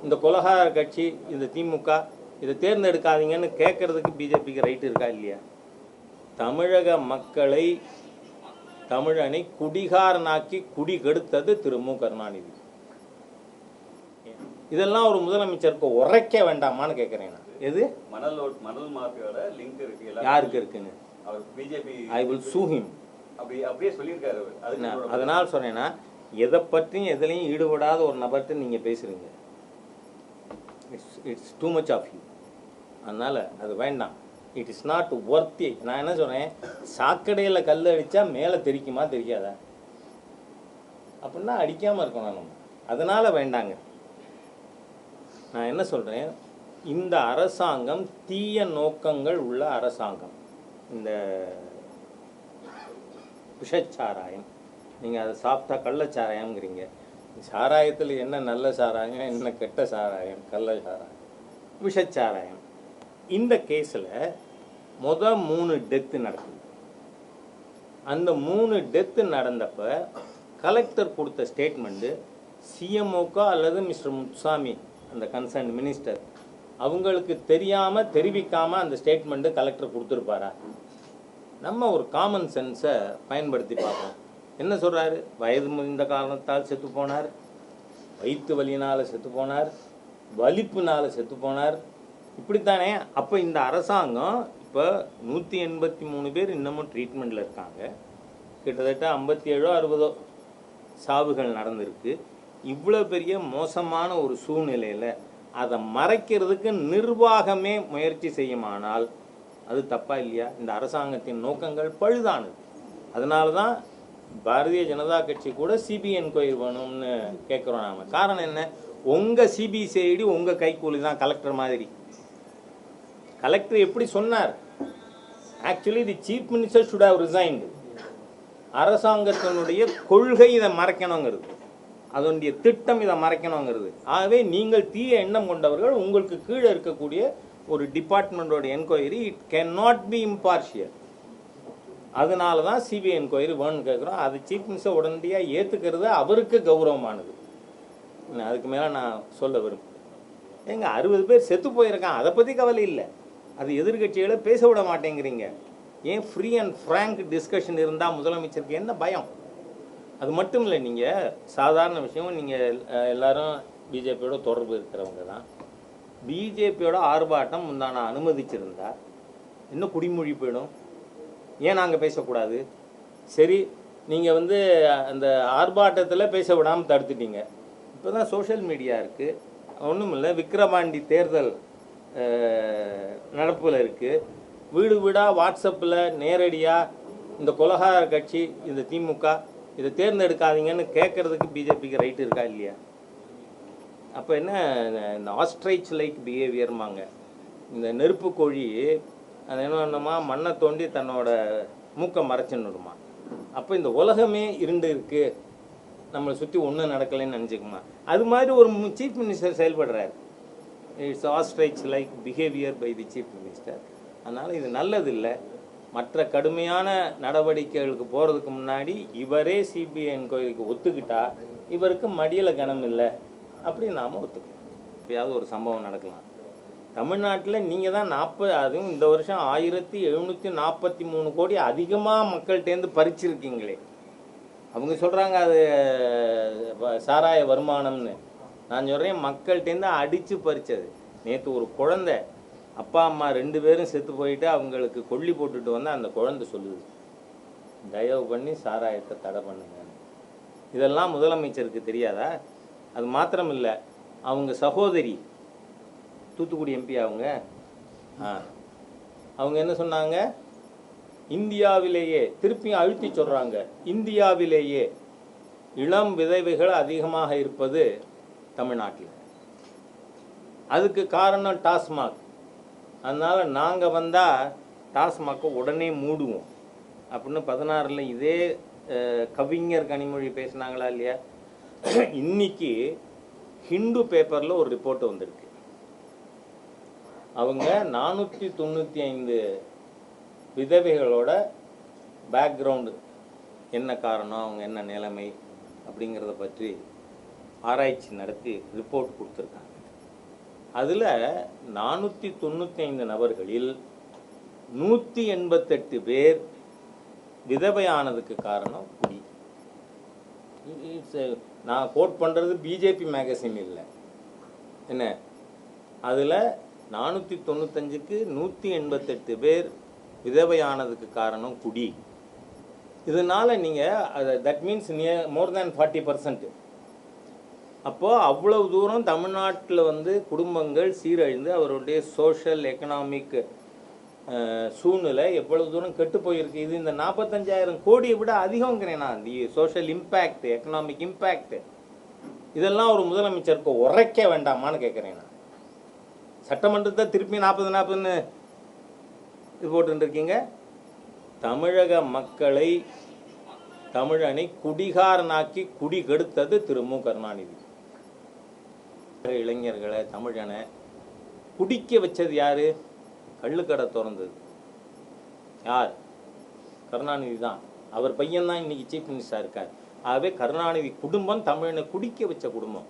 இந்த கொலகார கட்சி இந்த திமுக இதை தேர்ந்தெடுக்காதீங்கன்னு கேட்கறதுக்கு பிஜேபிக்கு ரைட் இருக்கா இல்லையா? தமிழக மக்களை தமிழனை குடிகாரனாக்கி குடி கெடுத்தது திரு மு கருணாநிதி. இதெல்லாம் ஒரு முதலமைச்சருக்கு உரைக்க வேண்டாமான்னு கேட்கிறேன் நான். எது மணல் மாஃபியாவோட லிங்க் இருக்கு, யாருக்கு இருக்குன்னு அவர் பிஜேபி ஐ வில் சூ ஹிம் அப்படியே சொல்லியிருக்காரு. அதனால சொன்னேன்னா எதை பற்றியும் எதுலையும் ஈடுபடாத ஒரு நபர்கிட்ட நீங்க பேசுறீங்க. It's too much of you. அதனால அது வேண்டாம். It is not worthy. நான் என்ன சொல்றேன், சாக்கடையில் கல் அடித்தா மேலே தெரிக்குமா தெரியாதா? அப்படின்னா அடிக்காமல் இருக்கணும் நம்ம. அதனால் வேண்டாங்க. நான் என்ன சொல்கிறேன், இந்த அரசாங்கம் தீய நோக்கங்கள் உள்ள அரசாங்கம். இந்த விஷச்சாராயம், நீங்கள் அதை சாப்பிட்டா கள்ளச்சாராயம்ங்கிறீங்க. சாராயத்தில் என்ன நல்ல சாராயம், என்ன கெட்ட சாராயம்? கள்ள சாராயம், விஷச்சாராயம். இந்த கேஸில் மொதல் 3 டெத்து நடக்குது. அந்த 3 டெத்து நடந்தப்ப கலெக்டர் கொடுத்த ஸ்டேட்மெண்ட்டு சிஎம்ஓக்கோ அல்லது மிஸ்டர் முத்துசாமி அந்த கன்சர்ன் மினிஸ்டர் அவங்களுக்கு தெரியாமல் தெரிவிக்காமல் அந்த ஸ்டேட்மெண்ட்டு கலெக்டர் கொடுத்துருப்பாரா? நம்ம ஒரு காமன் சென்ஸை பயன்படுத்தி பார்ப்போம். என்ன சொல்கிறாரு? வயது முதிர்ந்த காரணத்தால் செத்து போனார், வயிற்று வலியினால் செத்து போனார், வலிப்புனால் செத்து போனார், இப்படித்தானே? அப்போ இந்த அரசாங்கம் இப்போ 183 பேர் இன்னமும் ட்ரீட்மெண்ட்டில் இருக்காங்க. கிட்டத்தட்ட 57 60 சாவுகள் நடந்திருக்கு. இவ்வளோ பெரிய மோசமான ஒரு சூழ்நிலையில் அதை மறைக்கிறதுக்கு நிர்வாகமே முயற்சி செய்யுமானால் அது தப்பா இல்லையா? இந்த அரசாங்கத்தின் நோக்கங்கள் பழுதானது. அதனால தான் பாரதிய ஜனதா கட்சி கூட சிபிஐ என்கொயரி வேணும்னு கேட்குறோம் நாம. காரணம் என்ன? உங்கள் சிபிசிஐடி உங்கள் கைக்கூலி தான். கலெக்டர் மாதிரி கலெக்டர் எப்படி சொன்னார்? Actually the chief minister should have resigned. அரசாங்கத்தினுடைய கொள்கை இதை மறைக்கணுங்கிறது, அதனுடைய திட்டம் இதை மறைக்கணுங்கிறது. ஆகவே நீங்கள் தீய எண்ணம் கொண்டவர்கள், உங்களுக்கு கீழே இருக்கக்கூடிய ஒரு டிபார்ட்மெண்டோட enquiry it can not be impartial. அதனால தான் சிபிஐ என்கொயரி வேணும்னு கேட்குறோம். அது சீஃப் மினிஸ்டர் உடனடியாக ஏற்றுக்கிறது அவருக்கு கௌரவமானது. அதுக்கு மேலே நான் சொல்ல விரும்புகிறேன். எங்க 60 பேர் செத்து போயிருக்கான், அதை பற்றி கவலை இல்லை. அது எதிர்கட்சிகளை பேச விட மாட்டேங்கிறீங்க. ஏன் ஃப்ரீ அண்ட் ஃப்ராங்க் டிஸ்கஷன் இருந்தால் முதலமைச்சருக்கு என்ன பயம்? அது மட்டும் இல்லை, நீங்கள் சாதாரண விஷயம், நீங்கள் எல்லாரும் பிஜேபியோட தொடர்பு இருக்கிறவங்க தான். பிஜேபியோட ஆர்ப்பாட்டம் முந்தான அனுமதிச்சிருந்தா இன்னும் குடிமொழி போயிடும். ஏன் நாங்கள் பேசக்கூடாது? சரி, நீங்கள் அந்த ஆர்ப்பாட்டத்தில் பேச விடாமல் தடுத்துட்டீங்க. இப்போ தான் சோஷியல் மீடியா இருக்குது, ஒன்றும் இல்லை, விக்கிரவாண்டி தேர்தல் நடப்பில் இருக்குது. வீடு வீடாக வாட்ஸ்அப்பில் நேரடியாக இந்த கொலகார கட்சி இந்த திமுக இதை தேர்ந்தெடுக்காதீங்கன்னு கேட்கறதுக்கு பிஜேபிக்கு ரைட் இருக்கா இல்லையா? அப்போ என்ன, இந்த ஆஸ்ட்ரைச் லைக் பிஹேவியர்மாங்க. இந்த நெருப்பு கோழி அது என்னமா மண்ணை தோண்டி தன்னோட மூக்கை மறைச்சுன்னுடுமா. அப்போ இந்த உலகமே இருண்டு இருக்குது, நம்மளை சுற்றி ஒன்றும் நடக்கலைன்னு நினச்சிக்குமா? அது மாதிரி ஒரு சீஃப் மினிஸ்டர் செயல்படுறாரு. It's ostrich like behaviour by the chief minister. அதனால் இது நல்லதில்லை. மற்ற கடுமையான நடவடிக்கைகளுக்கு போகிறதுக்கு முன்னாடி இவரே சிபிஐ என்கொயரிக்கு ஒத்துக்கிட்டா இவருக்கு மடியில் கனம் இல்லை அப்படின்னு நாம் ஒத்துக்கலாம். எப்பயாவது ஒரு சம்பவம் நடக்கலாம். தமிழ்நாட்டில் நீங்கள் தான் 40, அதுவும் இந்த வருஷம் 1743 கோடி அதிகமாக மக்கள்கிட்டேருந்து பறிச்சிருக்கீங்களே. அவங்க சொல்கிறாங்க அது சாராய வருமானம்னு. நான் சொல்கிறேன் மக்கள்கிட்டேருந்து அடித்து பறித்தது. நேற்று ஒரு குழந்தை அப்பா அம்மா 2 பேரும் செத்து போயிட்டு அவங்களுக்கு கொல்லி போட்டுட்டு வந்தால் அந்த குழந்தை சொல்லுது, தயவு பண்ணி சாராயத்தை தடை பண்ணுங்க. இதெல்லாம் முதலமைச்சருக்கு தெரியாதா? அது மாத்திரம் இல்லை, அவங்க சகோதரி தூத்துக்குடி எம்பி அவங்க என்ன சொன்னாங்க? இந்தியாவிலேயே, திருப்பி அழுத்தி சொல்கிறாங்க, இந்தியாவிலேயே இளம் விதவைகள் அதிகமாக இருப்பது தமிழ்நாட்டில். அதுக்கு காரணம் டாஸ்மாக். அதனால் நாங்கள் வந்தால் டாஸ்மாக்கை உடனே மூடுவோம் அப்படின்னு 16 இதே கவிஞர் கனிமொழி பேசினாங்களா இல்லையா? இன்னைக்கு ஹிந்து பேப்பரில் ஒரு ரிப்போர்ட் வந்திருக்கு. அவங்க 495 விதவைகளோட பேக்ரவுண்டு என்ன காரணம், அவங்க என்ன நிலைமை அப்படிங்கிறத பற்றி ஆராய்ச்சி நடத்தி ரிப்போர்ட் கொடுத்துருக்காங்க. அதில் 495 நபர்களில் 188 பேர் விதவையானதுக்கு காரணம் குடி. நான் கோட் பண்ணுறது பிஜேபி மேகசின் இல்லை, என்ன, அதில் 495க்கு 188 பேர் விதவையானதுக்கு காரணம் குடி. இதனால் நீங்கள் தட் மீன்ஸ் மோர் தேன் 40%. அப்போது அவ்வளவு தூரம் தமிழ்நாட்டில் குடும்பங்கள் சீரழிந்து அவருடைய சோஷியல் எக்கனாமிக் சூழ்நிலை எவ்வளவு தூரம் கெட்டு போயிருக்கு. இது இந்த 45,000 கோடியை விட அதிகங்கிறேன் நான். The social impact, economic impact, இதெல்லாம் ஒரு முதலமைச்சருக்கு உரைக்க வேண்டாமான்னு கேட்குறேன் நான். சட்டமன்றத்தை திருப்பி 40-40ன்னு இது போட்டுருக்கீங்க. தமிழக மக்களை, தமிழனை குடிகாரனாக்கி குடி கெடுத்தது திரு மு கருணாநிதி. இளைஞர்களை, தமிழனை குடிக்க வச்சது யாரு? கள்ளுக்கடை திறந்தது யார்? கருணாநிதி தான். அவர் பையன் தான் இன்னைக்கு சீஃப் மினிஸ்டர் இருக்கார். ஆகவே கருணாநிதி குடும்பம் தமிழனை குடிக்க வச்ச குடும்பம்.